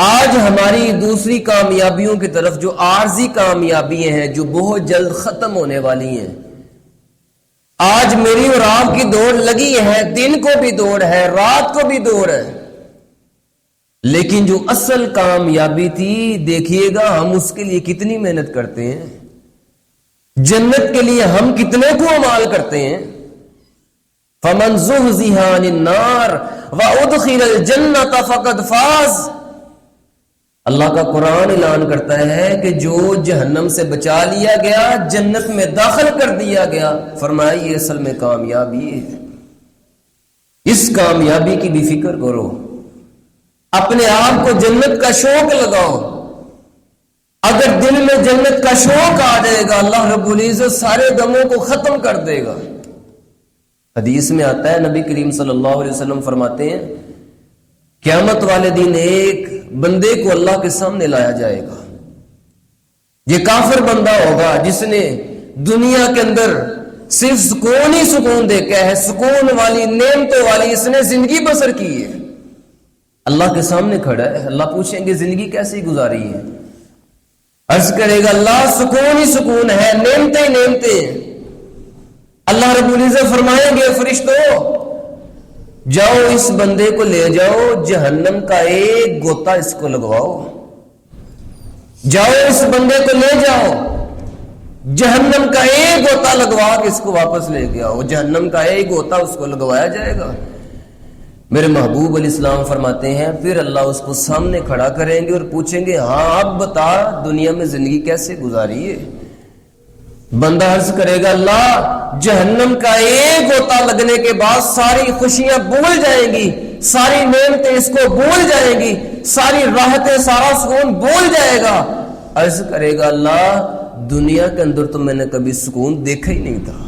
آج ہماری دوسری کامیابیوں کی طرف جو عارضی کامیابیاں ہیں جو بہت جلد ختم ہونے والی ہیں. آج میری اور آپ کی دوڑ لگی ہے، دن کو بھی دوڑ ہے، رات کو بھی دوڑ ہے، لیکن جو اصل کامیابی تھی دیکھیے گا ہم اس کے لیے کتنی محنت کرتے ہیں، جنت کے لیے ہم کتنے کو اعمال کرتے ہیں. فمن زحزح عن النار وادخل الجنة فقد فاز. اللہ کا قرآن اعلان کرتا ہے کہ جو جہنم سے بچا لیا گیا، جنت میں داخل کر دیا گیا، فرمایا یہ اصل میں کامیابی ہے. اس کامیابی کی بھی فکر کرو، اپنے آپ کو جنت کا شوق لگاؤ. اگر دل میں جنت کا شوق آ جائے گا اللہ رب العزت سارے غموں کو ختم کر دے گا. حدیث میں آتا ہے نبی کریم صلی اللہ علیہ وسلم فرماتے ہیں قیامت والے دن ایک بندے کو اللہ کے سامنے لایا جائے گا. یہ کافر بندہ ہوگا جس نے دنیا کے اندر صرف سکون ہی سکون دیکھا ہے، سکون والی نعمتوں والی اس نے زندگی بسر کی ہے. اللہ کے سامنے کھڑا ہے، اللہ پوچھیں گے زندگی کیسی گزاری ہے؟ عرض کرے گا اللہ سکون ہی سکون ہے، نعمتیں ہی نعمتیں ہیں. اللہ رب العزت فرمائیں گے فرشتوں جاؤ اس بندے کو لے جاؤ، جہنم کا ایک گوتا اس کو لگواؤ. جاؤ اس بندے کو لے جاؤ، جہنم کا ایک گوتا لگوا کے اس کو واپس لے کے آؤ. جہنم کا ایک گوتا اس کو لگوایا جائے گا. میرے محبوب علیہ السلام فرماتے ہیں پھر اللہ اس کو سامنے کھڑا کریں گے اور پوچھیں گے ہاں اب بتا دنیا میں زندگی کیسے گزاری ہے؟ بندہ عرض کرے گا اللہ جہنم کا ایک غوطہ لگنے کے بعد ساری خوشیاں بھول جائیں گی، ساری نعمتیں اس کو بھول جائیں گی، ساری راحتیں سارا سکون بھول جائے گا. عرض کرے گا اللہ دنیا کے اندر تو میں نے کبھی سکون دیکھا ہی نہیں تھا.